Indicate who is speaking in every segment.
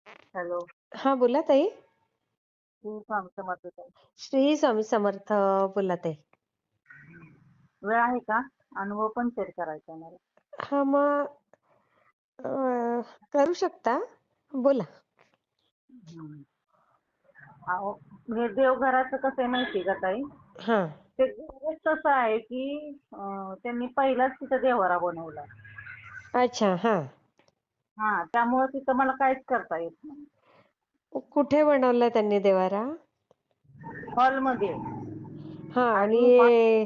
Speaker 1: Hello.
Speaker 2: हा बोला ताई.
Speaker 1: तू सांगतो मग काय.
Speaker 2: श्री स्वामी समर्थ. बोला ताई.
Speaker 1: वेळ आहे का? अनुभव पण शेअर करायचा आहे मला.
Speaker 2: हा मग करू शकता. बोला.
Speaker 1: हम्म. अहो, हे देवघराचं कसं आहे माहिती का ताई?
Speaker 2: हा.
Speaker 1: ते घरच तसं आहे की त्यांनी पहिलाच तिथं देव्हारा बनवला.
Speaker 2: अच्छा. हा.
Speaker 1: हा, त्यामुळे तिथं मला काहीच करता येत नाही.
Speaker 2: कुठे बनवला त्यांनी देवारा?
Speaker 1: हॉलमध्ये.
Speaker 2: हा
Speaker 1: आणि
Speaker 2: आणि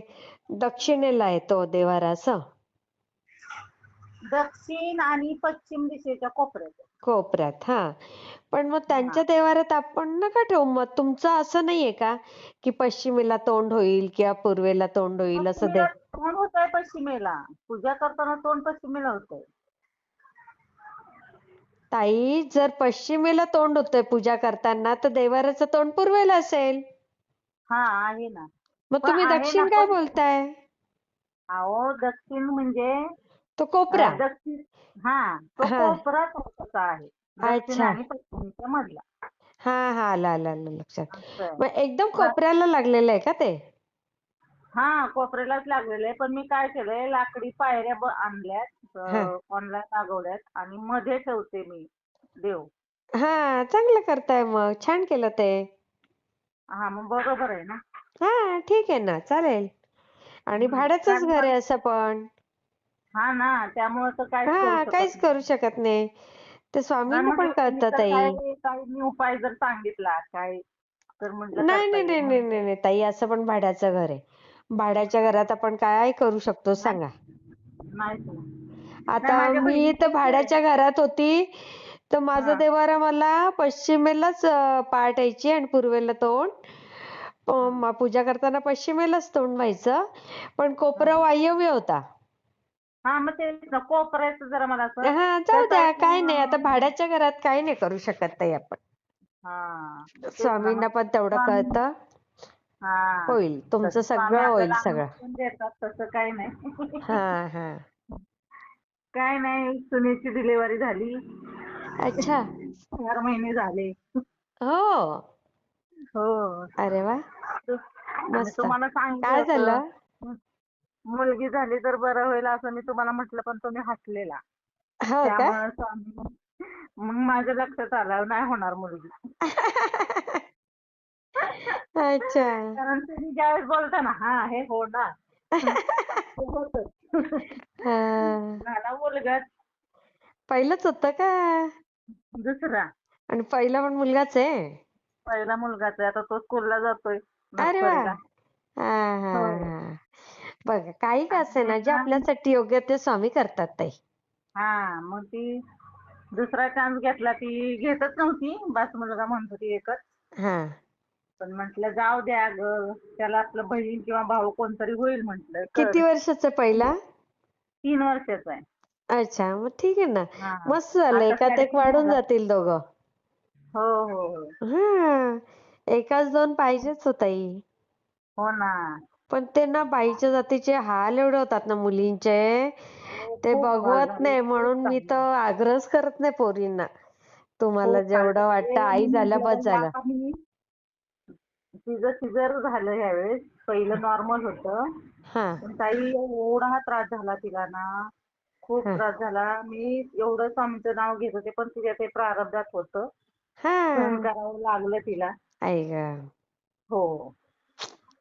Speaker 2: दक्षिणेला आहे तो देवारा असं?
Speaker 1: दक्षिण आणि पश्चिम दिशेच्या कोपऱ्यात.
Speaker 2: कोपऱ्यात. हा. पण मग
Speaker 1: हा.
Speaker 2: त्यांच्या देवाऱ्यात आपण नका ठेवू. मग तुमचं असं नाहीये का की पश्चिमेला तोंड होईल किंवा पूर्वेला तोंड होईल असं
Speaker 1: पश्चिमेला तोंड होतंय पश्चिमेला. पूजा करताना तोंड पश्चिमेला होतंय.
Speaker 2: ताई, जर पश्चिमेला तोंड होतंय पूजा करताना तर देवाऱ्याचं तोंड पूर्वेला असेल.
Speaker 1: हा, आहे ना.
Speaker 2: मग
Speaker 1: पण
Speaker 2: तुम्ही
Speaker 1: आहे ना
Speaker 2: दक्षिण काय
Speaker 1: पण
Speaker 2: बोलताय?
Speaker 1: अहो, दक्षिण म्हणजे
Speaker 2: तो कोपरा.
Speaker 1: दक्षिण. हा, तो
Speaker 2: हा.
Speaker 1: कोपरा तसा आहे. दक्षिण
Speaker 2: अच्छा.
Speaker 1: आणि पश्चिमच्या मधला.
Speaker 2: हा हा, आलं आलं आलं लक्षात.
Speaker 1: असं आहे.
Speaker 2: मग एकदम
Speaker 1: बस.
Speaker 2: कोपऱ्याला लागलेलं आहे का ते?
Speaker 1: हा, कोपऱ्यालाच लागलेलं आहे. पण मी काय केलंय, लाकडी पायऱ्या आणल्यात,
Speaker 2: हा
Speaker 1: ऑनलाईन मागवल्यात आणि मध्ये ठेवते मी देव.
Speaker 2: हा, चांगलं करताय मग. छान केलं ते.
Speaker 1: हा, मग बरोबर आहे ना.
Speaker 2: हा, ठीक आहे ना, चालेल. आणि भाड्याचंच
Speaker 1: कारण
Speaker 2: घर आहे असं पण.
Speaker 1: हा ना, त्यामुळे तर काहीच करू
Speaker 2: हा,
Speaker 1: शकत
Speaker 2: काहीच
Speaker 1: नाही.
Speaker 2: करू शकत नाही. ते
Speaker 1: नाही
Speaker 2: स्वामींना पण
Speaker 1: म्हटलं तुम्ही
Speaker 2: कळतं
Speaker 1: तर
Speaker 2: ताई.
Speaker 1: काही मी उपाय जर सांगितला काय, तर म्हटलं
Speaker 2: नाही
Speaker 1: करता
Speaker 2: नाही
Speaker 1: येईल
Speaker 2: नाही नाही
Speaker 1: म्हणून.
Speaker 2: नाही नाही, ताई, असं पण भाड्याचं घर आहे. भाड्याच्या घरात आपण काय करू शकतो
Speaker 1: नाही,
Speaker 2: सांगा?
Speaker 1: नाहीच ना. नाही,
Speaker 2: आता
Speaker 1: माझ्या
Speaker 2: मी तर
Speaker 1: बहिणीचं ते.
Speaker 2: भाड्याच्या घरात होती तर माझा
Speaker 1: हा.
Speaker 2: देवारा मला पश्चिमेलाच पाठ यायची आणि पूर्वेला तोंड. पूजा करताना पश्चिमेलाच तोंड व्हायचं, पण कोपरा
Speaker 1: हा.
Speaker 2: वायव्य होता.
Speaker 1: हा, मग ते कोपऱ्याचं जरा मला असं
Speaker 2: हा, जाऊ
Speaker 1: त्याचा
Speaker 2: द्या,
Speaker 1: एक
Speaker 2: काय नाही. आता भाड्याच्या घरात काही नाही करू शकत ताई आपण.
Speaker 1: हा, मग तेच ना. मग
Speaker 2: स्वामींना पण तेवढं
Speaker 1: स्वामी.
Speaker 2: कळतं.
Speaker 1: हा,
Speaker 2: होईल तुमचं,
Speaker 1: तसं स्वामी
Speaker 2: सगळं होईल
Speaker 1: आपल्याला
Speaker 2: सगळं.
Speaker 1: अनुभव पण देतात, तसं काही
Speaker 2: हा
Speaker 1: नाही.
Speaker 2: हा.
Speaker 1: काय नाही, सुनेची डिलिव्हरी झाली.
Speaker 2: अच्छा.
Speaker 1: 4 महिने झाले.
Speaker 2: हो.
Speaker 1: हो.
Speaker 2: अरे वा.
Speaker 1: आणि
Speaker 2: मस्त.
Speaker 1: तुम्हाला सांगितलं
Speaker 2: काय
Speaker 1: होतं,
Speaker 2: झालं?
Speaker 1: मुलगी झाली तर बरं होईल असं मी तुम्हाला म्हटलं, पण तुम्ही हसलेला.
Speaker 2: हो का?
Speaker 1: त्यामुळे स्वामी. मग माझ्या लक्षात आलं नाही होणार मुलगी.
Speaker 2: अच्छा.
Speaker 1: कारण तुम्ही ज्यावेळेस बोलता ना, हा हे होणार. ते होतच.
Speaker 2: हा.
Speaker 1: झाला मुलगा.
Speaker 2: पहिलंच होतं का?
Speaker 1: दुसरा.
Speaker 2: आणि पहिला पण मुलगाच आहे?
Speaker 1: पहिला मुलगाच आहे. आता तो स्कूलला जातोय
Speaker 2: अरे वा.
Speaker 1: नर्सरीला.
Speaker 2: हा हा
Speaker 1: हो.
Speaker 2: हा. बघा, काही का असे
Speaker 1: आणि
Speaker 2: ना, जे
Speaker 1: ना,
Speaker 2: आपल्यासाठी योग्य ते स्वामी करतात ताई.
Speaker 1: हा, मग ती दुसरा चान्स घेतला. ती घेतच नव्हती. बस मुलगा म्हणत होती एकच.
Speaker 2: हा.
Speaker 1: पण म्हटलं जाऊ द्या ग, त्याला आपलं बहीण किंवा भाऊ कोणतरी होईल म्हटलं कर.
Speaker 2: किती वर्षाचा पहिला?
Speaker 1: 3 वर्षाचा आहे.
Speaker 2: अच्छा, मग ठीक आहे ना.
Speaker 1: हा,
Speaker 2: मस्त झालं,
Speaker 1: आता
Speaker 2: एकात एक
Speaker 1: 3.5
Speaker 2: वाढून
Speaker 1: झाला.
Speaker 2: जातील दोघं.
Speaker 1: हो हो हो.
Speaker 2: हा, एकाच दोन पाहिजेच हो ताई.
Speaker 1: हो ना.
Speaker 2: पण ते ना, बाईच्या जातीचे हाल एवढे होतात ना मुलींचे,
Speaker 1: हो,
Speaker 2: ते
Speaker 1: खूप हाल
Speaker 2: बघवत
Speaker 1: झाले,
Speaker 2: नाही.
Speaker 1: खूप
Speaker 2: म्हणून मी
Speaker 1: चांगले.
Speaker 2: तर आग्रहच करत नाही पोरींना. तुम्हाला
Speaker 1: खूप हाल
Speaker 2: जेवढं वाटतं
Speaker 1: झाले.
Speaker 2: आई
Speaker 1: मी
Speaker 2: झाल्या बस
Speaker 1: म्हटलं
Speaker 2: झालं.
Speaker 1: आता मी तिचं सिझर झालं ह्यावेळेस. पहिलं नॉर्मल होतं.
Speaker 2: हा
Speaker 1: पण ताई एवढा त्रास झाला तिला ना, खूप
Speaker 2: हा
Speaker 1: त्रास झाला. मी एवढं स्वामीचं नाव घेत होते, पण तिच्या ते प्रारब्धात होतं. सहन
Speaker 2: हा.
Speaker 1: करावं लागलं तिला.
Speaker 2: आई ग.
Speaker 1: हो.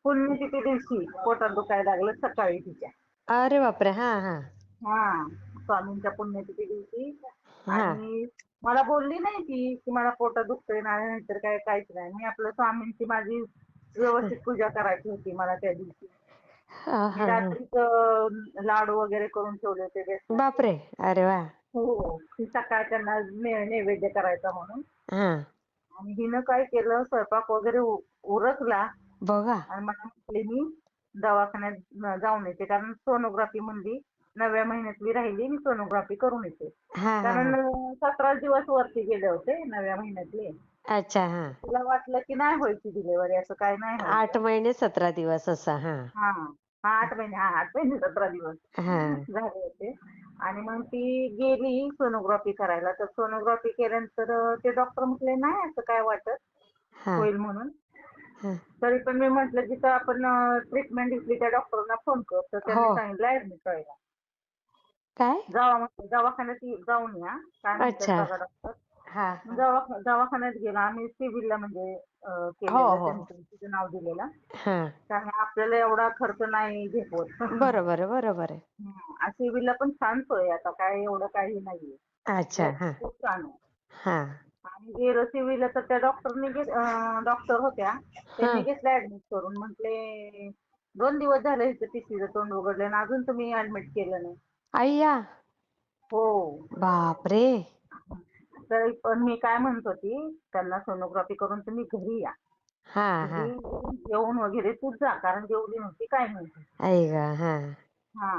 Speaker 1: पुण्यतिथी दिवशी पोटात दुखायला लागलं सकाळी तिच्या.
Speaker 2: अरे बापरे. हा हा
Speaker 1: हा, स्वामींच्या पुण्यतिथी दिवशी.
Speaker 2: हा
Speaker 1: आणि मला बोलली नाही ती की मला पोटात दुखतंय नाहीतर काय, काहीच नाही. मी आपलं स्वामींची माझी व्यवस्थित पूजा करायची होती मला त्या दिवशी.
Speaker 2: हा
Speaker 1: मी
Speaker 2: हा हा.
Speaker 1: रात्रीच लाडू वगैरे करून ठेवले होते बेसनाचे.
Speaker 2: बापरे. अरे वा.
Speaker 1: हो. की सकाळ त्यांना नैवेद्य करायचा म्हणून.
Speaker 2: हा.
Speaker 1: आणि हिनं काय केलं, स्वयंपाक वगैरे उरकला
Speaker 2: बघा.
Speaker 1: आणि मला म्हटले मी दवाखान्यात जाऊन येते, कारण सोनोग्राफी म्हणली 9व्या महिन्यातली राहिली, मी सोनोग्राफी करून येते.
Speaker 2: हा हा
Speaker 1: कारण
Speaker 2: हा.
Speaker 1: 17 दिवस वरती गेले होते 9व्या महिन्यातले.
Speaker 2: अच्छा. हा.
Speaker 1: तिला वाटलं की नाही व्हायची डिलिव्हरी, असं काय नाही
Speaker 2: 8
Speaker 1: व्हायचं.
Speaker 2: महिने 17 दिवस असा. हा
Speaker 1: हा हा, 8 महिने, हा 8 महिने 17 दिवस
Speaker 2: हा
Speaker 1: झाले होते. आणि मग ती गेली सोनोग्राफी करायला. तर सोनोग्राफी केल्यानंतर ते डॉक्टर म्हटले नाही असं काय वाटत
Speaker 2: हा
Speaker 1: होईल म्हणून.
Speaker 2: हा.
Speaker 1: तरी पण मी म्हटलं जिथं आपण ट्रीटमेंट घेतली त्या डॉक्टरना फोन कर. तर
Speaker 2: हो.
Speaker 1: त्यांनी सांगितलं ऍडमिट व्हायला.
Speaker 2: काय?
Speaker 1: जावा म्हटलं दवाखान्यात जाऊन या. काय म्हणतात
Speaker 2: अच्छा.
Speaker 1: बघा डॉक्टर.
Speaker 2: हा
Speaker 1: मग
Speaker 2: हा.
Speaker 1: दवाखान्यात गेला. आम्ही सिव्हिलला म्हणजे
Speaker 2: हो
Speaker 1: केलेलं
Speaker 2: हो.
Speaker 1: त्यांचं तिचं नाव दिलेलं.
Speaker 2: हा.
Speaker 1: कारण आपल्याला एवढा खर्च नाही झेपवत.
Speaker 2: बरोबर आहे बरोबर आहे.
Speaker 1: सिव्हिलला पण छान सोय आहे. आता काय एवढं काही नाहीये.
Speaker 2: अच्छा. हा
Speaker 1: खूप छान आहे.
Speaker 2: हा
Speaker 1: आणि गेलो सिव्हिलला तर त्या डॉक्टर होत्या.
Speaker 2: हा.
Speaker 1: त्यांनी घेतलं ऍडमिट करून. म्हटले 2 दिवस झाले इथं टीसीचं तोंड उघडलं आणि अजून तुम्ही ऍडमिट केलं नाही.
Speaker 2: अय्या.
Speaker 1: हो.
Speaker 2: बापरे.
Speaker 1: तर पण मी काय म्हणत होती त्यांना सोनोग्राफी करून तुम्ही घरी या.
Speaker 2: हा हा.
Speaker 1: घरी येऊन वगैरे तू जा. कारण जेवली नव्हती काय नव्हती.
Speaker 2: आई ग. हा.
Speaker 1: हा.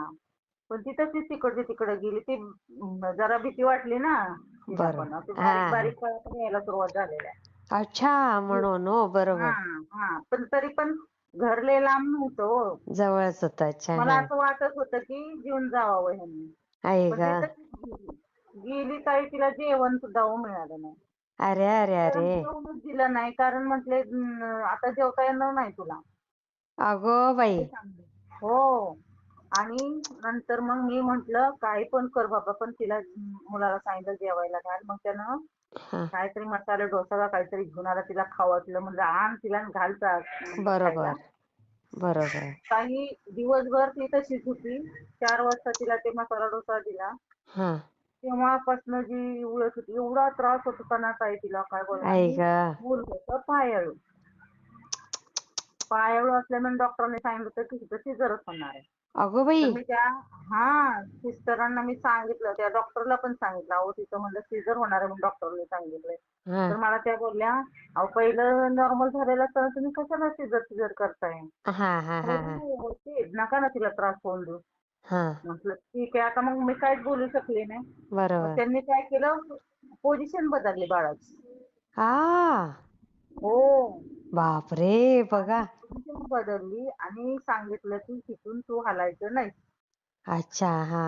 Speaker 1: पण ती तशीच तिकडची तिकडे गेली. ती जरा भीती वाटली ना तिला
Speaker 2: बरं.
Speaker 1: पण. असं
Speaker 2: हा
Speaker 1: बारीक
Speaker 2: हा.
Speaker 1: बारीक कळा पण यायला सुरुवात झालेल्या.
Speaker 2: अच्छा म्हणून हो
Speaker 1: हा
Speaker 2: बरोबर.
Speaker 1: हा. पण तरी पण घर लय लांब नव्हतं हो.
Speaker 2: जवळच होतं. अच्छा.
Speaker 1: मला
Speaker 2: हा.
Speaker 1: असं वाटत होतं की जेवून जावावं ह्यांनी.
Speaker 2: आई
Speaker 1: पण
Speaker 2: ग.
Speaker 1: ती तशीच गेली. गेली काही तिला जेवण सुद्धा मिळालं नाही.
Speaker 2: अरे अरे
Speaker 1: जेवण
Speaker 2: अरे.
Speaker 1: जेवूनच दिलं नाही. कारण म्हटले आता जेवता येणार नाही तुला.
Speaker 2: अगं बाई.
Speaker 1: ते सांगले. हो. आणि नंतर मग मी म्हंटल काही पण कर बाबा पण तिला मुलाला सांगितलं जेवायला घाल. मग त्यानं
Speaker 2: हा.
Speaker 1: काहीतरी मसाले डोसा का काहीतरी घेऊन आला. तिला खाऊ वाटलं. म्हणलं आण तिला आणि घाल म्हणजे खायला.
Speaker 2: बरोबर बरोबर.
Speaker 1: काही दिवसभर ती तशीच होती. 4 वाजता तिला ते मसाला डोसा दिला.
Speaker 2: हा.
Speaker 1: तेव्हापासनं जी उळत होती. एवढा त्रास होत होता ना ताई तिला काय बोलायला.
Speaker 2: आई
Speaker 1: आणि
Speaker 2: ग.
Speaker 1: मूल होतं पायाळू. पायाळू असल्यामुळे डॉक्टरांनी सांगितलं होतं की तिचं सिझरच होणार आहे.
Speaker 2: अगं बाई.
Speaker 1: तर मी त्या सिस्टरांना मी सांगितलं. त्या डॉक्टरला पण सांगितलं. अहो तिचं म्हणलं सिझर होणार आहे म्हणून डॉक्टरने सांगितलंय.
Speaker 2: हा
Speaker 1: तर मला त्या बोलल्या अहो पहिलं नॉर्मल झालेलं असताना तुम्ही कशाला सिझर करताय.
Speaker 2: हा हा हा हा.
Speaker 1: होते नका ना तिला त्रास होऊन देऊ.
Speaker 2: हा.
Speaker 1: म्हटलं ठीक आहे. आता मग मी काहीच बोलू शकले नाही. मग
Speaker 2: बरोबर.
Speaker 1: त्यांनी काय केलं पोझिशन बदलली बाळाची.
Speaker 2: हा.
Speaker 1: हो.
Speaker 2: बापरे.
Speaker 1: आणि
Speaker 2: बघा.
Speaker 1: पोझिशन बदलली आणि सांगितलं की तिथून तू हलायचं नाही.
Speaker 2: अच्छा. हा.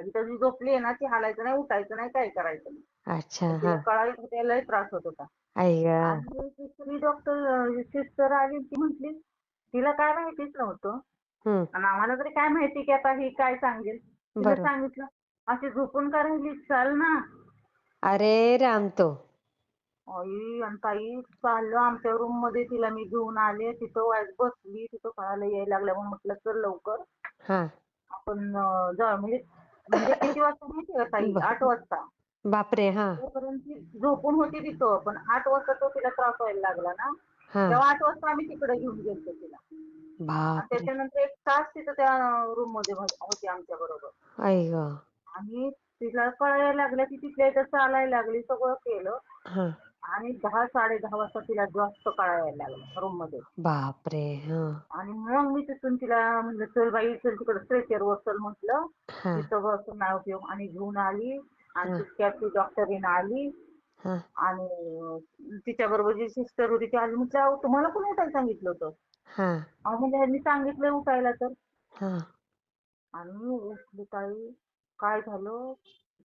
Speaker 1: जिथं ती झोपली आहे ना ती हलायचं नाही, उठायचं नाही, काही करायचं नाही.
Speaker 2: अच्छा.
Speaker 1: तर
Speaker 2: हा.
Speaker 1: तिला कळायला होत्या लय त्रास होत होता.
Speaker 2: आई ग.
Speaker 1: आणि दुसरी सिस्टर आली ती म्हटली तिला काय माहितीच नव्हतं.
Speaker 2: हम्म.
Speaker 1: आणि आम्हाला तरी काय माहिती की आता ही काय सांगेल. तिला
Speaker 2: बरोबर.
Speaker 1: सांगितलं अशी झोपून का राहिली चाल ना.
Speaker 2: अरे रामतो.
Speaker 1: आई आणि ताई चाललं आमच्या रूम मध्ये तिला मी घेऊन आले. तिथं बसली. तिथं कळायला यायला लागल्या म्हणून म्हटलं चल लवकर
Speaker 2: हा.
Speaker 1: आपण जाऊ. म्हणजे म्हणजे किती वाजता माहिती का ताई? 8 वाजता.
Speaker 2: बापरे. हा
Speaker 1: तोपर्यंत ती झोपून होती तिथं. पण 8 वाजता तो तिला त्रास व्हायला लागला ना.
Speaker 2: हा.
Speaker 1: तेव्हा 8 वाजता आम्ही तिकडे घेऊन गेलतो तिला. आणि
Speaker 2: बापरे.
Speaker 1: त्याच्यानंतर 1 तास तिथं त्या रूम मध्ये होती आमच्या बरोबर.
Speaker 2: आई ग.
Speaker 1: आणि तिला कळायला लागलं की तिथल्या इथं चालायला लागली. सगळं केलं.
Speaker 2: हा.
Speaker 1: आणि 10 साडेदहा वाजता तिला जास्त कळायला लागलं रूम मध्ये.
Speaker 2: बापरे. हा.
Speaker 1: आणि मग मी तिथून तिला म्हणलं चल बाई चल तिकडे स्ट्रेचरवर चल म्हटलं.
Speaker 2: हा
Speaker 1: तिथं बसून नाही उपयोग. आणि घेऊन आली. आणि
Speaker 2: हा
Speaker 1: तितक्यात ती डॉक्टरीन आली.
Speaker 2: हा.
Speaker 1: आणि तिच्या बरोबर जी सिस्टर होती ती आली. म्हटलं अहो तुम्हाला कोणी उठायला सांगितलं होतं.
Speaker 2: हा.
Speaker 1: अहो म्हणजे ह्यांनी सांगितलं उठायला तर.
Speaker 2: हा.
Speaker 1: आणि उठली ताई. काय झालं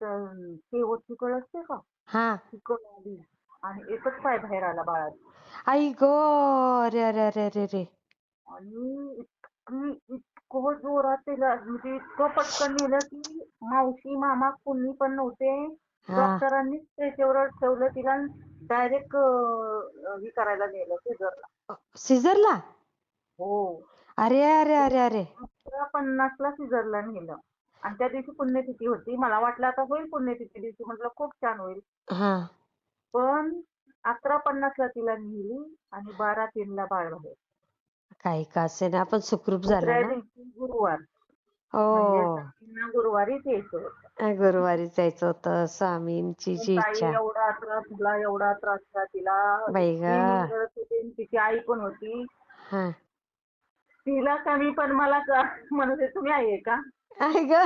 Speaker 1: शेवटची कळ असते का
Speaker 2: हा.
Speaker 1: ती कळ आली. आणि एकच पाय बाहेर आला बाळाचा.
Speaker 2: आई ग. अरे अरे अरे अरे अरे.
Speaker 1: आणि इतकं जोरात तिला म्हणजे इतकं पटकन नेलं की मावशी मामा कोणी पण नव्हते.
Speaker 2: हा.
Speaker 1: डॉक्टरांनी स्ट्रेचरवर ठेवलं तिला डायरेक्ट हे करायला नेलं सिझरला.
Speaker 2: सिझरला.
Speaker 1: हो.
Speaker 2: अरे अरे अरे अरे.
Speaker 1: 11:50 सिझरला नेलं. आणि त्या दिवशी पुण्यतिथी होती. मला वाटलं आता होईल पुण्यतिथी दिवशी. म्हटलं खूप छान होईल.
Speaker 2: हा.
Speaker 1: पण 11:50 तिला नेली आणि 12:03 बाळ बाहेर.
Speaker 2: काही का असेना आपण सुखरूप झालं
Speaker 1: दुसऱ्या
Speaker 2: ना.
Speaker 1: दिवशी गुरुवार. म्हणजे
Speaker 2: हो.
Speaker 1: स्वामींना गुरुवारीच यायचं होतं.
Speaker 2: गुरुवारी जायचं होतं. स्वामींची
Speaker 1: पण
Speaker 2: जी
Speaker 1: ताई
Speaker 2: इच्छा.
Speaker 1: एवढा त्रास झाला, एवढा त्रास झाला तिला.
Speaker 2: बाई ग.
Speaker 1: इतकी मी रडत होते आणि तिची आई पण होती.
Speaker 2: हा.
Speaker 1: तिला कमी पण मला म्हणत होते तुम्ही आई आहे का?
Speaker 2: आई ग.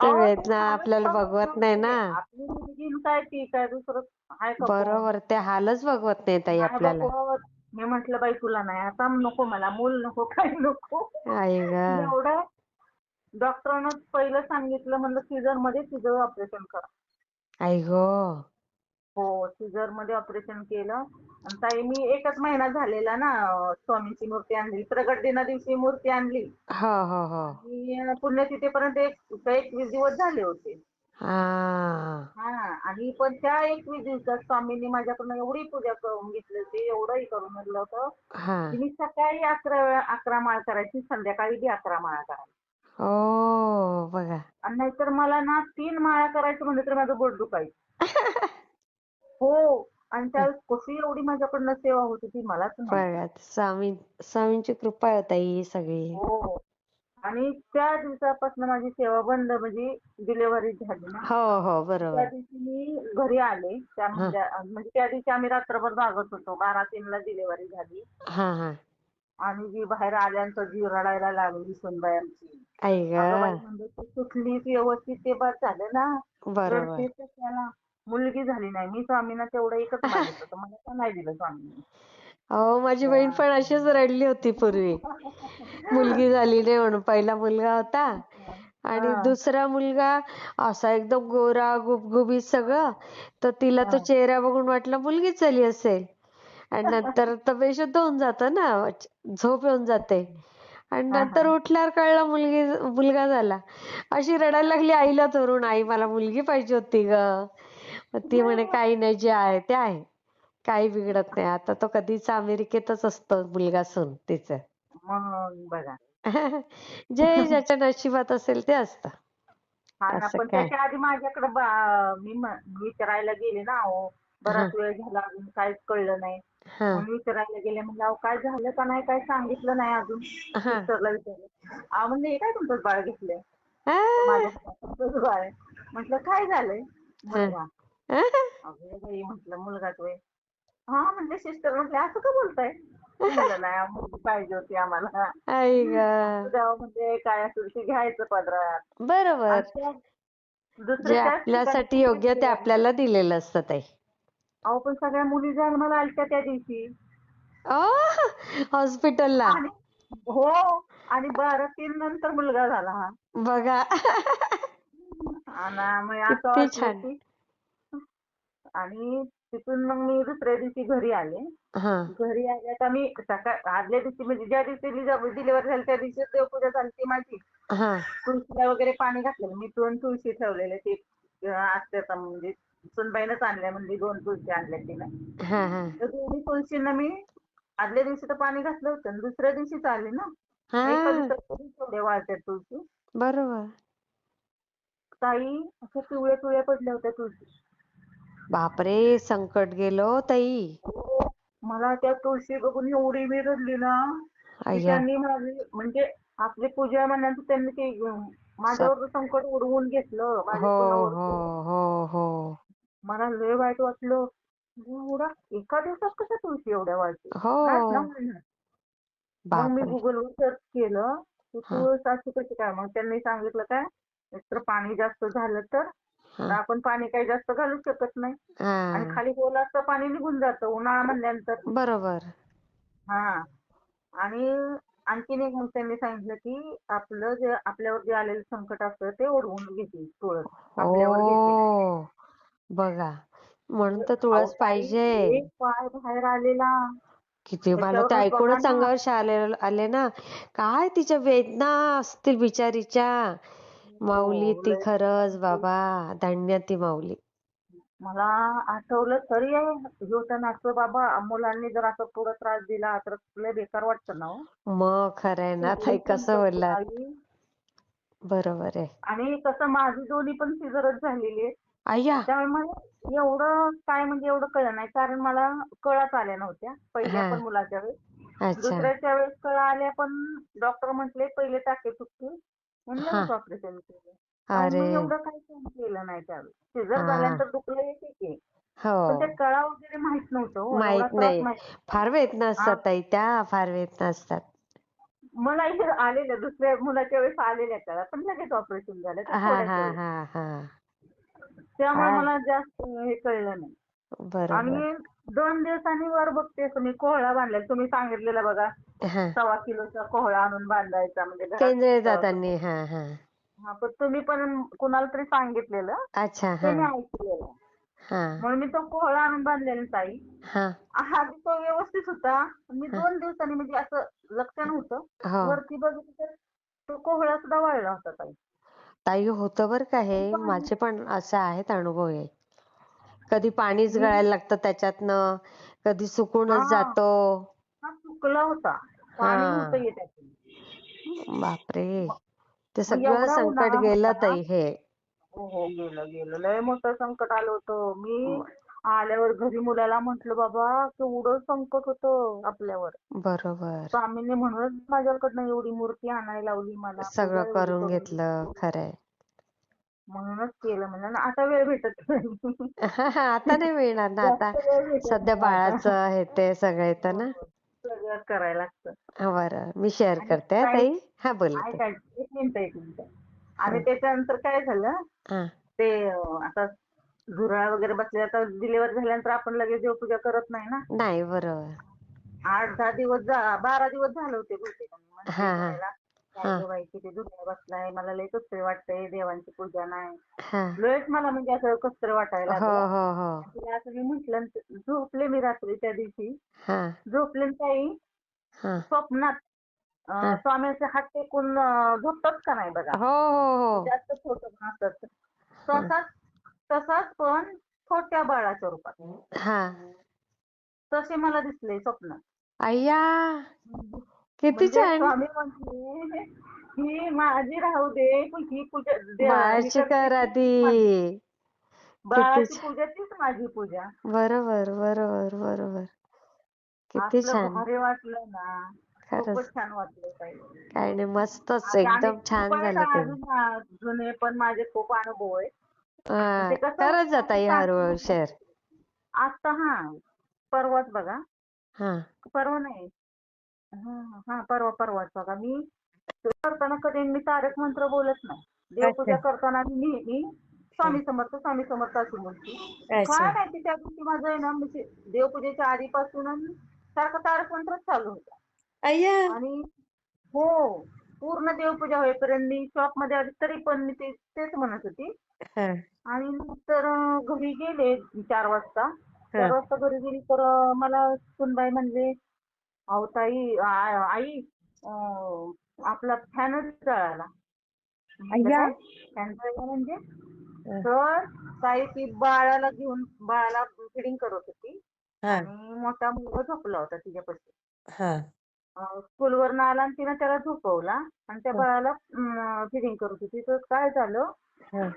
Speaker 2: ते
Speaker 1: अहो ते
Speaker 2: वेदना
Speaker 1: हालच
Speaker 2: आपल्याला
Speaker 1: बघवत
Speaker 2: बघवत नाही ना.
Speaker 1: नव्हते. आपली मुलगी काय ती काय दुसरं आहे का कोण?
Speaker 2: बरोबर. ते हालच बघवत नाही ताई
Speaker 1: नाही
Speaker 2: आपल्याला.
Speaker 1: बघवत. मी म्हटलं बाई तुला नाही आता नको मला मूल नको काही नको.
Speaker 2: आई ग.
Speaker 1: एवढं डॉक्टरांनं पहिलं सांगितलं म्हणलं सीझर मध्ये सीझर ऑपरेशन करा.
Speaker 2: आई गो.
Speaker 1: हो सीझर मध्ये ऑपरेशन केलं. आणि ताई मी एकच महिना झालेला ना स्वामींची मूर्ती आणली. प्रगट दिना दिवशी मूर्ती आणली
Speaker 2: हो हो हो.
Speaker 1: आणि पुण्यतिथीपर्यंत 21 दिवस झाले होते.
Speaker 2: हा.
Speaker 1: हा आणि पण त्या 21 दिवसात स्वामींनी माझ्याकडनं एवढी पूजा करून घेतली होती, एवढंही करून घेतलं होतं
Speaker 2: हा.
Speaker 1: की मी सकाळी 11 माळ करायची, संध्याकाळी बी 11 माळा करायची.
Speaker 2: ओ बघा.
Speaker 1: आणि नाहीतर मला ना 3 माळा करायचं म्हणलं तर माझं पोट दुखायचं. हो. आणि त्यावेळेस कशी एवढी माझ्याकडनं सेवा होत होती मलाच माहित.
Speaker 2: बघा स्वामींची कृपा आहे ताई ही सगळी.
Speaker 1: हो. आणि त्या दिवसापासून माझी सेवा बंद म्हणजे डिलिव्हरी झाली ना.
Speaker 2: हो हो
Speaker 1: त्या
Speaker 2: बरोबर.
Speaker 1: दिवशी मी घरी आले त्या
Speaker 2: हा
Speaker 1: म्हणजे त्या दिवशी आम्ही रात्रभर जागत होतो. 12-3 डिलिव्हरी झाली.
Speaker 2: हा हा.
Speaker 1: आणि जी बाहेर आल्यानंतर जी रडायला लागली सुनबाई आमची.
Speaker 2: आई ग.
Speaker 1: अगं बाई म्हणलं तू सुटलीस व्यवस्थित ते बस झालं ना.
Speaker 2: बरोबर.
Speaker 1: रडतेस कशाला? मुलगी झाली नाही. मी स्वामींना तेवढं एकच मागितलं होतं. मला का नाही दिलं स्वामींनी?
Speaker 2: अहो माझी बहीण
Speaker 1: हा.
Speaker 2: पण अशीच रडली होती पूर्वी. मुलगी झाली नाही म्हणून. पहिला मुलगा होता आणि
Speaker 1: हा.
Speaker 2: दुसरा मुलगा असा एकदम गोरा गुबगुबीत सगळं. तर तिला तो
Speaker 1: हा.
Speaker 2: चेहरा बघून वाटलं मुलगीच झाली असेल. आणि नंतर तर बेशुद्ध होऊन जातं ना, झोप येऊन जाते. आणि
Speaker 1: हा.
Speaker 2: नंतर
Speaker 1: हा.
Speaker 2: उठल्यावर कळलं मुलगा झाला. अशी रडायला लागली आईला धरून, आई मला मुलगी पाहिजे होती ग. मग ती म्हणे काही नाही, जे आहे ते आहे. काही बिघडत नाही. आता तो कधीच अमेरिकेतच असतो मुलगा सून तिचं.
Speaker 1: मग बघा.
Speaker 2: जे ज्याच्या नशिबात असेल ते असतं.
Speaker 1: हा ना
Speaker 2: असं
Speaker 1: पण
Speaker 2: काय.
Speaker 1: त्याच्या आधी माझ्याकडे मी विचारायला गेले ना अहो
Speaker 2: हा
Speaker 1: बराच वेळ झाला अजून काहीच कळलं नाही.
Speaker 2: हा
Speaker 1: म्हणून विचारायला गेले म्हणलं अहो काय झालं का नाही काय सांगितलं नाही अजून
Speaker 2: हा.
Speaker 1: सिस्टरला विचारलं. अहो म्हणजे हे काय तुमचं बाळ घेतलंय?
Speaker 2: आ,
Speaker 1: तर माझ्या हातात बाळ आहे. म्हटलं काय झालंय?
Speaker 2: हा.
Speaker 1: मुलगा.
Speaker 2: आ,
Speaker 1: अगं बाई म्हटलं मुलगाच होय. हा म्हणजे सिस्टर म्हटले असं का बोलताय? म्हणलं नाही अहो, मुलगी पाहिजे होती आम्हाला.
Speaker 2: आई ग.
Speaker 1: असं द्यावं म्हणजे काय असेल ते घ्यायचं पदरात. आणि
Speaker 2: बरोबर.
Speaker 1: त्या दुसरं
Speaker 2: जे
Speaker 1: त्याच ठिकाणी
Speaker 2: आपल्यासाठी
Speaker 1: पुन्हा
Speaker 2: योग्य ते
Speaker 1: डिलिव्हरी.
Speaker 2: आपल्याला दिलेलं असतं ताई.
Speaker 1: अहो पण सगळ्या मुली जन्माला आलत्या त्या दिवशी.
Speaker 2: हॉस्पिटलला.
Speaker 1: आणि हो आणि 12-3 नंतर मुलगा झाला हा.
Speaker 2: बघा.
Speaker 1: आणि मग असं
Speaker 2: किती
Speaker 1: वाटलं
Speaker 2: छान.
Speaker 1: की आणि तिथून मग मी दुसऱ्या दिवशी घरी आले.
Speaker 2: हा
Speaker 1: घरी आल्या का मी आदल्या दिवशी म्हणजे ज्या दिवशी डिलिव्हरी झाली त्या दिवशी देवपूजा झाली ती माझी.
Speaker 2: हा
Speaker 1: तुळशीला वगैरे पाणी घातलेलं. मी 2 तुळशी ठेवलेल्या ते असत्यात म्हणजे सुनबाईनंच आणल्या म्हणजे 2 तुळशी आणल्या तिनं.
Speaker 2: हा हा
Speaker 1: तर दोन्ही तुळशींना मी आदल्या दिवशी तर पाणी घातलं होतं आणि दुसऱ्या दिवशीच आले ना. मग एका
Speaker 2: हा.
Speaker 1: दिवसात कधी तेवढ्या वाळत्यात तुळशी.
Speaker 2: बरोबर.
Speaker 1: ताई अशा पिवळ्या पिवळ्या पडल्या होत्या तुळशी.
Speaker 2: बापरे, संकट गेलं हो ताई.
Speaker 1: हो. मला त्या तुळशी बघून एवढी मी रडली ना की
Speaker 2: अय्या.
Speaker 1: त्यांनी माझी म्हणजे आपली पूजा म्हणल्यानंतर त्यांनी ते
Speaker 2: सत.
Speaker 1: माझ्यावर संकट उडवून घेतलं. माझे
Speaker 2: हो हो
Speaker 1: नवरदेव.
Speaker 2: हो हो.
Speaker 1: मला लय वाईट वाटलं. एवढा एका दिवसात कशा तुळशी एवढ्या वाळतील?
Speaker 2: हो.
Speaker 1: नाहीत ना वाळणार. मग मी
Speaker 2: बापरे.
Speaker 1: गुगलवर सर्च केलं की
Speaker 2: हा
Speaker 1: तुळस अशी कशी काय? मग त्यांनी सांगितलं काय एकतर पाणी जास्त झालं तर
Speaker 2: हा
Speaker 1: आपण पाणी काही जास्त घालू शकत नाही. आणि
Speaker 2: हा.
Speaker 1: खाली ओलं असतं पाणी निघून जातं उन्हाळा म्हणल्यानंतर.
Speaker 2: बरोबर.
Speaker 1: हा. आणि आणखीन एक मग त्यांनी सांगितलं की आपलं जे आपल्यावर जे आलेलं संकट असतं ते ओढवून घेते तुळस. आपल्यावर घेते.
Speaker 2: हो. बघा. म्हणून तर
Speaker 1: अहो
Speaker 2: तुळस
Speaker 1: ताई
Speaker 2: पाहिजे.
Speaker 1: एक पाय बाहेर आलेला.
Speaker 2: किती मला ते
Speaker 1: त्याच्यावरनं बघा
Speaker 2: ऐकूनच
Speaker 1: ना.
Speaker 2: अंगावर आले ना. काय तिच्या वेदना असतील बिचारीच्या. माऊली
Speaker 1: हो
Speaker 2: ती
Speaker 1: लय
Speaker 2: खरंच बाबा. धन्य ती माऊली.
Speaker 1: मला आठवलं तरी हे होतं असं बाबा मुलांनी जर असं पुढं त्रास दिला तर लय बेकार वाटतं ना हो.
Speaker 2: मग खरंय ना ताई,
Speaker 1: एवढी
Speaker 2: कसं
Speaker 1: संकट
Speaker 2: बोललात.
Speaker 1: आई.
Speaker 2: बरोबर आहे.
Speaker 1: आणि कसं माझी दोन्ही पण सिझरच झालेली आहे.
Speaker 2: अय्या.
Speaker 1: त्यामुळे मला एवढं काय म्हणजे एवढं कळलं नाही कारण मला कळाच आल्या नव्हत्या पहिल्या
Speaker 2: हा.
Speaker 1: पण मुलाच्या वेळेस.
Speaker 2: अच्छा.
Speaker 1: दुसऱ्याच्या वेळेस कळा आल्या पण डॉक्टर म्हटले पहिले टाके तुटतील म्हणून
Speaker 2: हा.
Speaker 1: लगेच ऑपरेशन केलं. अहो
Speaker 2: अरे.
Speaker 1: मी एवढं काही सहन केलं नाही त्यावेळेस. सिझर
Speaker 2: हा.
Speaker 1: झाल्यानंतर दुखलं एक आहे
Speaker 2: हो.
Speaker 1: पण त्या कळा वगैरे माहित नव्हतं हो एवढा
Speaker 2: माहित
Speaker 1: त्रास
Speaker 2: नाही.
Speaker 1: माहित नव्हता.
Speaker 2: फार वेदना
Speaker 1: हा.
Speaker 2: असतात ताई त्या. फार वेदना असतात.
Speaker 1: मला इथे आलेल्या दुसऱ्या मुलाच्या वेळेस आलेल्या कळा पण लगेच ऑपरेशन झालं त्या
Speaker 2: हा
Speaker 1: थोड्याच
Speaker 2: हा
Speaker 1: वेळेस.
Speaker 2: हा हा.
Speaker 1: त्यामुळे
Speaker 2: काय.
Speaker 1: मला जास्त हे कळलं नाही.
Speaker 2: बरोबर.
Speaker 1: आणि 2 दिवसांनी वर बघते असं मी कोहळा बांधलेला तुम्ही सांगितलेलं बघा.
Speaker 2: हा.
Speaker 1: 1.25 किलोचा कोहळा आणून बांधायचा म्हणजे घरात
Speaker 2: केंद्रीय जातांनी. हा हा.
Speaker 1: हा पण तुम्ही पण कुणाला तरी सांगितलेलं
Speaker 2: अच्छा.
Speaker 1: ते
Speaker 2: हा.
Speaker 1: मी ऐकलेलं.
Speaker 2: हा.
Speaker 1: म्हणून मी तो कोहळा आणून बांधलेला ताई.
Speaker 2: हा.
Speaker 1: आधी तो व्यवस्थित होता. मी
Speaker 2: हा.
Speaker 1: 2 दिवसांनी म्हणजे असं लक्ष नव्हतं.
Speaker 2: हो.
Speaker 1: वरती बघितलं तर तो कोहळा सुद्धा वाळला होता ताई.
Speaker 2: ताई होतं बरं का हे.
Speaker 1: खूप पाणी
Speaker 2: माझे पण असे आहेत अनुभव हे. कधी पाणीच
Speaker 1: मी
Speaker 2: गळायला लागतं त्याच्यातनं, कधी
Speaker 1: हा
Speaker 2: सुकूनच जातो.
Speaker 1: हा चुकला होता. पाणी नव्हतं
Speaker 2: हा.
Speaker 1: येत त्यातून.
Speaker 2: बापरे!
Speaker 1: मग
Speaker 2: ते
Speaker 1: मग
Speaker 2: सगळं
Speaker 1: एवढा
Speaker 2: संकट
Speaker 1: उन्हाळा
Speaker 2: गेलं
Speaker 1: होता.
Speaker 2: ताई हे.
Speaker 1: हो हो गेलं गेलं लय मोठं संकट आलं होतं. मी
Speaker 2: ब-
Speaker 1: आल्यावर घरी मुलाला म्हंटल बाबा केवढं संकट होतं आपल्यावर.
Speaker 2: बरोबर.
Speaker 1: स्वामींनी म्हणूनच माझ्याकडनं एवढी मूर्ती आणायला लावली मला.
Speaker 2: सगळं
Speaker 1: पूजा एवढी
Speaker 2: करून
Speaker 1: करून
Speaker 2: घेतलं.
Speaker 1: दिली.
Speaker 2: खरंय.
Speaker 1: म्हणूनच केलं म्हणजे आणि आता वेळ भेटत नाही.
Speaker 2: आता नाही मिळणार ना आता.
Speaker 1: जास्त वेळ भेटत
Speaker 2: सध्या
Speaker 1: नाही आता.
Speaker 2: बाळाचं हे ते सगळं येतं
Speaker 1: हो,
Speaker 2: ना.
Speaker 1: हो. सगळं करायला लागतं.
Speaker 2: हा, बरं. मी शेअर
Speaker 1: आणि
Speaker 2: करते हा
Speaker 1: काही
Speaker 2: ताई. हा, बोला ताई.
Speaker 1: ऐका 1 मिनिट 1 मिनिट.
Speaker 2: हा.
Speaker 1: आणि त्याच्यानंतर काय झालं
Speaker 2: हा.
Speaker 1: ते आता झुरळ वगैरे बसले आता डिलिव्हरी झाल्यानंतर आपण लगेच देवपूजा करत नाही ना.
Speaker 2: नाही, बरोबर.
Speaker 1: 8-10 दिवस 12 दिवस झाले होते बहुतेक. मी
Speaker 2: हा.
Speaker 1: म्हटले
Speaker 2: हा.
Speaker 1: मुलाला काय
Speaker 2: हा.
Speaker 1: गं बाई किती झुरळ बसलाय मला लय कसतरी वाटतंय देवांची पूजा नाही.
Speaker 2: हा.
Speaker 1: लयच मला म्हणजे असं कसतरी वाटायला
Speaker 2: हो.
Speaker 1: लागलं.
Speaker 2: हो. हो.
Speaker 1: आणि तिला असं मी म्हटलं आणि झोपले मी रात्री त्या दिवशी.
Speaker 2: हा.
Speaker 1: झोपले आणि ताई
Speaker 2: हा.
Speaker 1: स्वप्नात
Speaker 2: हा.
Speaker 1: स्वामींचे हात टेकून झोपतात का नाही बघा.
Speaker 2: हो. हो. हो.
Speaker 1: जास्त छोटं पण असतात.
Speaker 2: हा.
Speaker 1: तसाच तसाच पण छोट्या बाळाच्या रूपात.
Speaker 2: हा.
Speaker 1: तसे मला दिसले स्वप्नात.
Speaker 2: अय्या!
Speaker 1: म्हणजे
Speaker 2: किती
Speaker 1: म्हणजे
Speaker 2: छान.
Speaker 1: स्वामी म्हटले ही माझी राहू दे पण ही पूजा ही
Speaker 2: बाळाची
Speaker 1: करते
Speaker 2: कर
Speaker 1: तीच
Speaker 2: आधी.
Speaker 1: माझी
Speaker 2: किती
Speaker 1: बाळाची पूजा तीच माझी पूजा.
Speaker 2: बरोबर, बरोबर, बरोबर. किती
Speaker 1: असलं
Speaker 2: छान.
Speaker 1: भारी वाटलं ना.
Speaker 2: खरंच.
Speaker 1: खूपच छान वाटलं ताई.
Speaker 2: काही नाही, मस्तच
Speaker 1: आणि
Speaker 2: एकदम
Speaker 1: खूप
Speaker 2: छान
Speaker 1: आहेत
Speaker 2: झालं ते.
Speaker 1: अजून जुने पण माझे खूप अनुभव आहेत. पण
Speaker 2: हा.
Speaker 1: ते कसं
Speaker 2: करत जा
Speaker 1: स्वामी
Speaker 2: ताई
Speaker 1: सांगतील
Speaker 2: हळूहळू शेअर.
Speaker 1: आता परवाच बघा.
Speaker 2: हा.
Speaker 1: परवा नाही. परवाच बघा. मी करताना कधी मी तारक मंत्र बोलत नाही.
Speaker 2: अच्छा.
Speaker 1: देवपूजा करताना मी नेहमी
Speaker 2: हं.
Speaker 1: स्वामी समर्थ अशी बोलते.
Speaker 2: अच्छा.
Speaker 1: काय माहिती त्या दिवशी माझं आहे ना म्हणजे देवपूजेच्या आधीपासून सारखं तारक मंत्रच चालू होतं.
Speaker 2: अय्या!
Speaker 1: आणि हो पूर्ण देवपूजा होईपर्यंत मी शॉपमध्ये आली तरी पण मी तेच म्हणत होती.
Speaker 2: हा.
Speaker 1: आणि नंतर घरी गेले 4 वाजता.
Speaker 2: हा.
Speaker 1: 4 वाजता घरी गेली तर मला सुनबाई म्हणले, "अहो ताई आई आपला फॅनच जळाला." म्हटलं
Speaker 2: अय्या!
Speaker 1: काय? फॅन जळाला म्हणजे?
Speaker 2: हा.
Speaker 1: तर ताई ती बाळाला फिडिंग करत होती
Speaker 2: हा.
Speaker 1: आणि मोठा मुलगा झोपला होता तिच्यापाशी.
Speaker 2: हा.
Speaker 1: स्कूलवरनं आला आणि तिनं त्याला झोपवला आणि त्या बाळाला फिडिंग करत होती. तर काय झालं
Speaker 2: हा.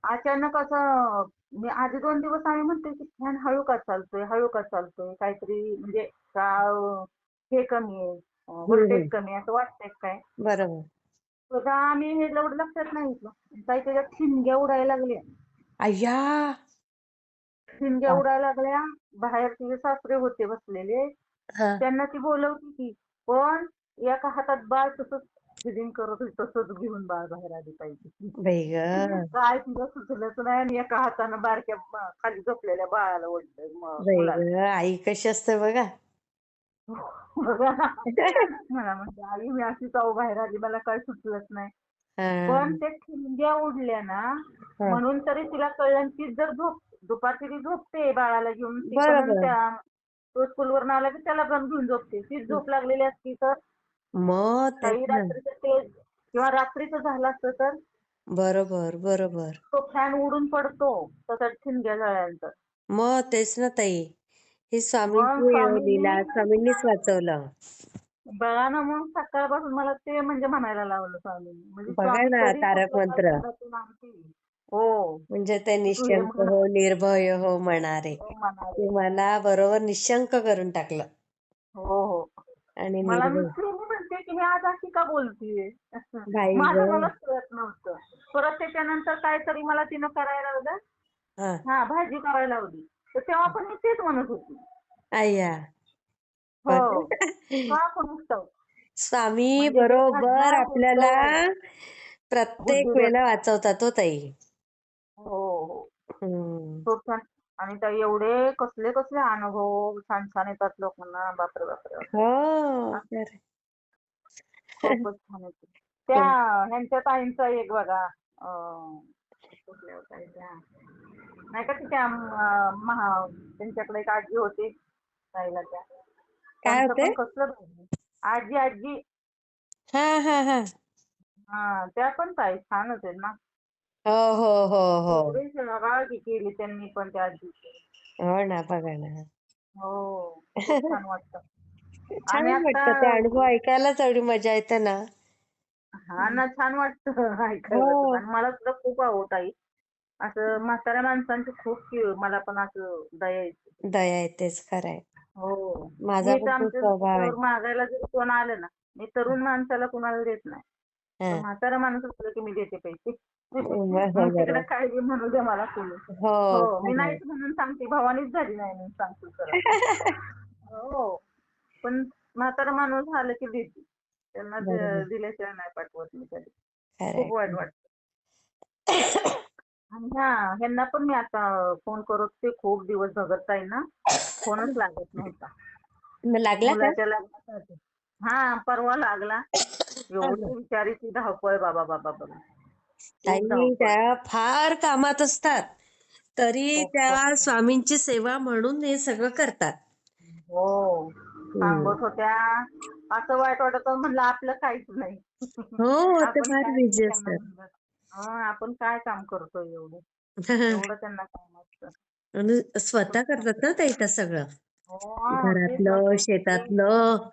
Speaker 1: अचानक असं मी आधी 2 दिवस आम्ही म्हणतोय की फॅन हळू का चालतोय, हळू का चालतोय? काहीतरी म्हणजे का हे कमी आहे, व्होल्टेज
Speaker 2: हम्म.
Speaker 1: कमी आहे असं वाटतंय काय?
Speaker 2: बरोबर.
Speaker 1: तर आम्ही हे एवढं लक्षात नाही घेतलं. काही त्याच्यात ठिणग्या उडायला लागल्या.
Speaker 2: अय्या!
Speaker 1: ठिणग्या
Speaker 2: बाप.
Speaker 1: उडायला लागल्या. बाहेर तिचे सासरे होते बसलेले.
Speaker 2: हा.
Speaker 1: त्यांना ती बोलवती की पण एका हातात बाळ तसंच फिडिंग करत होती तसंच घेऊन बाळ बाहेर आली पाहिजे.
Speaker 2: बाई ग.
Speaker 1: काय तिला सुचलंच नाही आणि एका हातानं बारक्या खाली झोपलेल्या बाळाला ओढलं
Speaker 2: बाई
Speaker 1: मुलाला.
Speaker 2: ग, आई कशी असते बघा.
Speaker 1: बघा ना. मला म्हणते आई मी अशीच अहो बाहेर आली मला काय सुचलंच नाही. पण
Speaker 2: हा.
Speaker 1: ते ठिणग्या उडल्या ना
Speaker 2: हा.
Speaker 1: म्हणून तरी तिला कळलं आणि ती जर दुपारची ती झोपते बाळाला घेऊन ती पण आणि
Speaker 2: बरोबर.
Speaker 1: तो स्कूलवरून आला की त्याला पण घेऊन झोपते. तीच झोप लागलेली असती तर
Speaker 2: मग तेच
Speaker 1: काही
Speaker 2: ना.
Speaker 1: रात्रीचं तेज किंवा रात्रीचं झालं असतं तर
Speaker 2: बरोबर, बरोबर.
Speaker 1: तो फॅन उडून पडतो तसा ठिणग्या जळाल्यानंतर.
Speaker 2: मग तेच ना ताई. ही
Speaker 1: मग
Speaker 2: स्वामींची लीला,
Speaker 1: स्वामींनी
Speaker 2: स्वामींनीच वाचवलं.
Speaker 1: बघा ना मग सकाळपासून मला ते म्हणजे म्हणायला लावलं स्वामींनी. म्हणजे
Speaker 2: बघा
Speaker 1: स्वामी
Speaker 2: ना
Speaker 1: तरी
Speaker 2: तारक
Speaker 1: कुठल्या
Speaker 2: मंत्र.
Speaker 1: संकटातून आणतील. हो.
Speaker 2: म्हणजे ते
Speaker 1: की तू हे
Speaker 2: निश्चंक
Speaker 1: म्हण
Speaker 2: हो, निर्भय हो म्हणारे.
Speaker 1: हो म्हणाले.
Speaker 2: तुम्हाला बरोबर निशंक करून टाकलं.
Speaker 1: हो, हो.
Speaker 2: आणि
Speaker 1: मला मी
Speaker 2: निर्भय.
Speaker 1: म्हणते की मी आज अशी का बोलतीये?
Speaker 2: बाई ग.
Speaker 1: माझं मलाच कळत नव्हतं. परत त्याच्यानंतर काहीतरी मला तिनं करायला लावलं.
Speaker 2: हा.
Speaker 1: भाजी करायला लावली. तर तेव्हा पण मी तेच म्हणत होती.
Speaker 2: अय्या.
Speaker 1: हो.
Speaker 2: बघ.
Speaker 1: का कोणास ठाऊक.
Speaker 2: स्वामी
Speaker 1: म्हणजे
Speaker 2: बरोबर
Speaker 1: देवांना
Speaker 2: आपल्याला
Speaker 1: बुद्ध बुद्धी
Speaker 2: प्रत्येक
Speaker 1: देत.
Speaker 2: वेळेला वाचवतात हो ताई.
Speaker 1: हो, हो.
Speaker 2: हम्म.
Speaker 1: खूप छान. आणि ताई एवढे कसले कसले अनुभव छान छान येतात लोकांना. बापरे बापरे बापरे.
Speaker 2: हो.
Speaker 1: हा,
Speaker 2: तर
Speaker 1: खूपच छान येते. त्या ह्यांच्या ताईंचा एक बघा, कुठल्या होत्या त्या, नाही का त्या त्यांच्याकडे एक आजी होती ताईला त्या,
Speaker 2: काय
Speaker 1: त्यांचं
Speaker 2: होते?
Speaker 1: पण कसलं भारी. आजी आजी
Speaker 2: हा हा हा.
Speaker 1: हा, त्या पण ताई छानच आहेत ना.
Speaker 2: हो हो हो हो.
Speaker 1: एवढी सेवा केली त्यांनी पण त्या आजीची.
Speaker 2: हो ना, बघा ना.
Speaker 1: हो, खूप छान वाटतं.
Speaker 2: छान
Speaker 1: आणि आता
Speaker 2: वाटतं ते अनुभव ऐकायलाच एवढी मजा येते ना.
Speaker 1: हा ना, छान वाटतं ऐकायला तर.
Speaker 2: हो.
Speaker 1: आणि मला सुद्धा खूप आवडत आई. असं म्हाताऱ्या माणसांची खूप मला पण असं दया येते.
Speaker 2: दया येतेच, खरंय.
Speaker 1: हो.
Speaker 2: माझा
Speaker 1: मी तर
Speaker 2: पण तो
Speaker 1: आमच्या
Speaker 2: स्वभाव आहे.
Speaker 1: त्याच्यावर मागायला जर कोण आलं ना, मी तरुण माणसाला कुणाला देत नाही. पण
Speaker 2: हा.
Speaker 1: म्हातारा माणूस असलं की मी देते पैसे. मग तिकडे
Speaker 2: बरोबर.
Speaker 1: काय बी म्हणू दे मला कोणी.
Speaker 2: हो,
Speaker 1: हो, मी
Speaker 2: खरंय.
Speaker 1: नाहीच म्हणून सांगते, भवानीच झाली नाही म्हणून सांगते सरळ. हो. पण म्हातारा माणूस आलं की देते. त्यांना
Speaker 2: बरोबर.
Speaker 1: दिल्याशिवाय नाही पाठवत मी कधी.
Speaker 2: खरंय,
Speaker 1: खूप वाईट
Speaker 2: खरंय.
Speaker 1: वाटतं. आणि ह्यांना पण मी आता फोन करत होते खूप दिवस, भगतताईंना फोनच लागत नव्हता.
Speaker 2: मग लागला का?
Speaker 1: मुलाच्या लग्नासाठी. हा, परवा लागला.
Speaker 2: हा ना.
Speaker 1: एवढी बिचारीची धावपळ बाबा बाबा बाबा. खूप
Speaker 2: ताई
Speaker 1: धावपळ.
Speaker 2: त्या फार कामात असतात. तरी
Speaker 1: खूप खूप.
Speaker 2: त्या स्वामींची सेवा म्हणून हे सगळं करतात.
Speaker 1: हो.
Speaker 2: हम्म.
Speaker 1: सांगत होत्या. असं वाईट वाटत होतं, म्हणलं आपलं काहीच नाही.
Speaker 2: हो, ते
Speaker 1: आपण
Speaker 2: फार
Speaker 1: काय ते
Speaker 2: बिझी
Speaker 1: त्यांना
Speaker 2: असतात.
Speaker 1: म्हणलं. आपण काय काम करतोय एवढं. एवढं त्यांना काम असतं.
Speaker 2: आणि स्वतः
Speaker 1: खूप काम.
Speaker 2: करतात ना ताई त्या सगळं.
Speaker 1: हो, तेच ना.
Speaker 2: घरातलं, शेतातलं.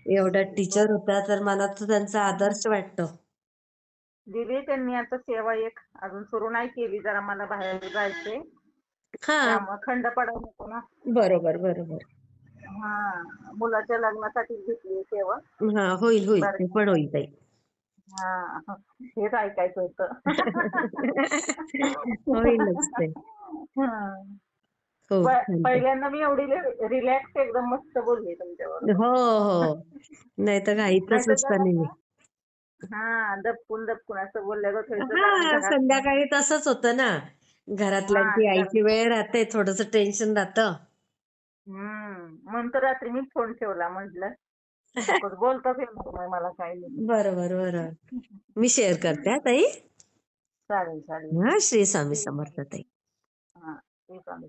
Speaker 2: एवढ्या टीचर
Speaker 1: हो.
Speaker 2: होत्या तर मला तर त्यांचा आदर्श वाटतो.
Speaker 1: दिली त्यांनी आता सेवा एक. अजून सुरू नाही केली, जरा मला बाहेर जायचंय.
Speaker 2: हा,
Speaker 1: त्यामुळे खंड पडायला नको ना.
Speaker 2: बरोबर, बरोबर.
Speaker 1: मुलाच्या लग्नासाठी घेतली सेवा.
Speaker 2: हा, होईल, होईल. ते पण
Speaker 1: बारक्या.
Speaker 2: होईल ताई.
Speaker 1: हेच ऐकायचं होतं.
Speaker 2: होईलच ते.
Speaker 1: हं.
Speaker 2: खूप छान ते.
Speaker 1: पहिल्यांदा मी एवढी रिलॅक्स एकदम मस्त बोलले तुमच्या बरोबर.
Speaker 2: हो, हो. नाही तर घाईतच
Speaker 1: नाहीतर
Speaker 2: असतं
Speaker 1: जरा
Speaker 2: नेहमी.
Speaker 1: दबकून दबकून असं बोलल्यागत व्हायचं, कारण
Speaker 2: हा,
Speaker 1: घरात.
Speaker 2: संध्याकाळी तसंच होतं ना. घरातल्यांची
Speaker 1: घरात.
Speaker 2: यायची वेळ राहते, थोडंसं टेन्शन राहतं.
Speaker 1: म्हणून तर रात्री मी फोन ठेवला, म्हटलं नकोच, बोलताच येणार नाही मला काही.
Speaker 2: बरोबर, बरोबर. मी शेअर करते हा ताई.
Speaker 1: चालेल चालेल.
Speaker 2: हा, श्री स्वामी
Speaker 1: ठीक आहे.
Speaker 2: समर्थ ताई.
Speaker 1: हा, ठीक आहे.